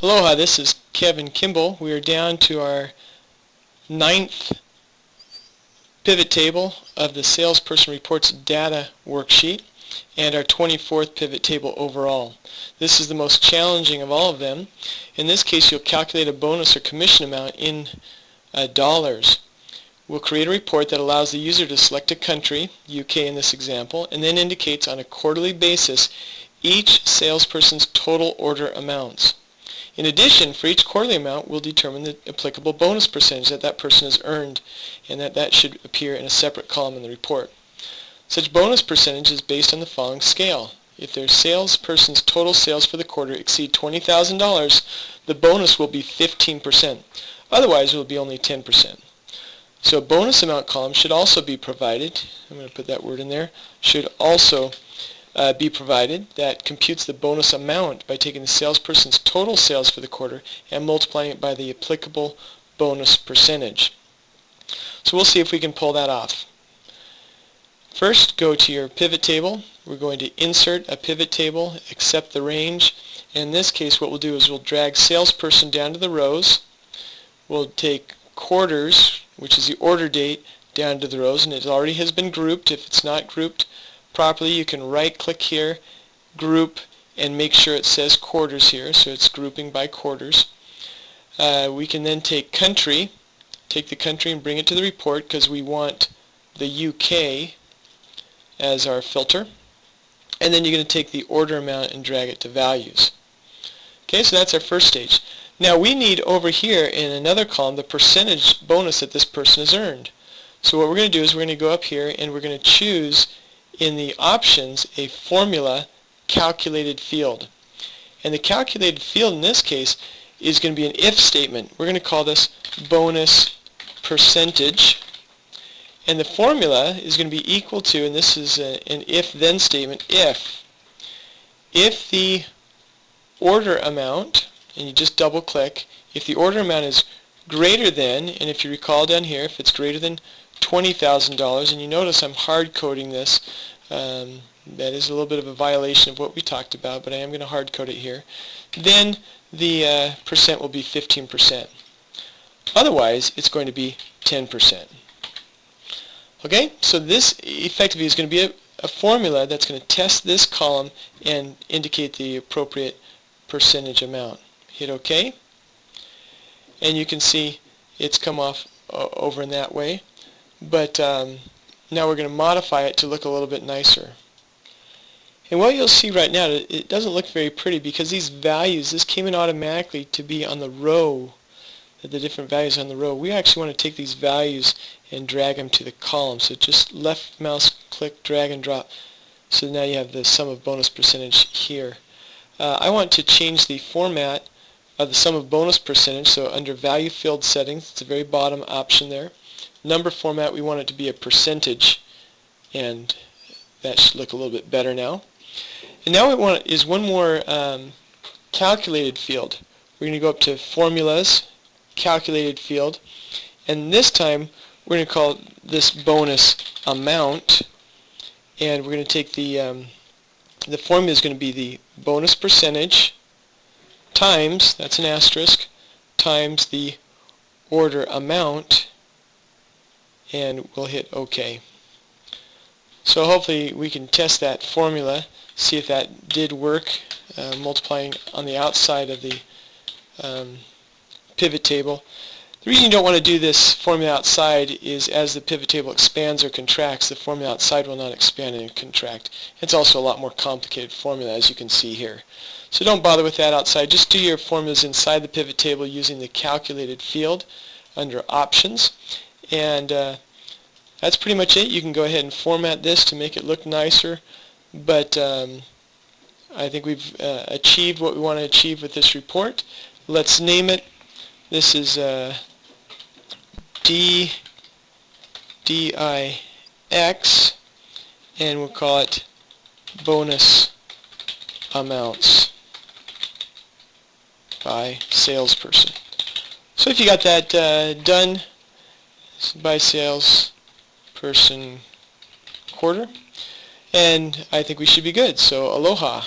Aloha, this is Kevin Kimball. We are down to our 9th pivot table of the Salesperson Reports data worksheet and our 24th pivot table overall. This is the most challenging of all of them. In this case, you'll calculate a bonus or commission amount in dollars. We'll create a report that allows the user to select a country, UK in this example, and then indicates on a quarterly basis each salesperson's total order amounts. In addition, for each quarterly amount, we'll determine the applicable bonus percentage that that person has earned, and that should appear in a separate column in the report. Such bonus percentage is based on the following scale. If their salesperson's total sales for the quarter exceed $20,000, the bonus will be 15%. Otherwise, it will be only 10%. So a bonus amount column should also be provided. I'm going to put that word in there. Should also be provided that computes the bonus amount by taking the salesperson's total sales for the quarter and multiplying it by the applicable bonus percentage. So we'll see if we can pull that off. First, go to your pivot table. We're going to insert a pivot table, accept the range. In this case, what we'll do is we'll drag salesperson down to the rows. We'll take quarters, which is the order date, down to the rows, and it already has been grouped. If it's not grouped properly, you can right-click here, group, and make sure it says quarters here, so it's grouping by quarters. We can then take country, take the country and bring it to the report because we want the UK as our filter. And then you're going to take the order amount and drag it to values. Okay, so that's our first stage. Now we need over here in another column the percentage bonus that this person has earned. So what we're going to do is we're going to go up here and we're going to choose in the options a formula calculated field. And the calculated field in this case is going to be an if statement. We're going to call this bonus percentage. And the formula is going to be equal to, and this is an if-then statement, if the order amount, and you just double click, if the order amount is greater than, and if you recall down here, if it's greater than $20,000, and you notice I'm hard coding this, that is a little bit of a violation of what we talked about, but I am going to hard code it here, then the percent will be 15%. Otherwise, it's going to be 10%. Okay, so this effectively is going to be a formula that's going to test this column and indicate the appropriate percentage amount. Hit OK, and you can see it's come off over in that way. But now we're going to modify it to look a little bit nicer. And what you'll see right now, it doesn't look very pretty because these values, this came in automatically to be on the row, the different values on the row. We actually want to take these values and drag them to the column. So just left mouse click, drag and drop. So now you have the sum of bonus percentage here. I want to change the format of the sum of bonus percentage. So under value field settings, it's the very bottom option there. Number format, we want it to be a percentage, and that should look a little bit better now. And now what we want is one more calculated field. We're going to go up to formulas, calculated field, and this time we're going to call this bonus amount, and we're going to take the formula is going to be the bonus percentage times, that's an asterisk, times the order amount, and we'll hit OK. So hopefully we can test that formula, see if that did work, multiplying on the outside of the pivot table. The reason you don't want to do this formula outside is as the pivot table expands or contracts, the formula outside will not expand and contract. It's also a lot more complicated formula, as you can see here. So don't bother with that outside. Just do your formulas inside the pivot table using the calculated field under options. And that's pretty much it. You can go ahead and format this to make it look nicer. But I think we've achieved what we want to achieve with this report. Let's name it. This is DIX, and we'll call it bonus amounts by salesperson. So if you got that done by salesperson quarter, and I think we should be good. So aloha.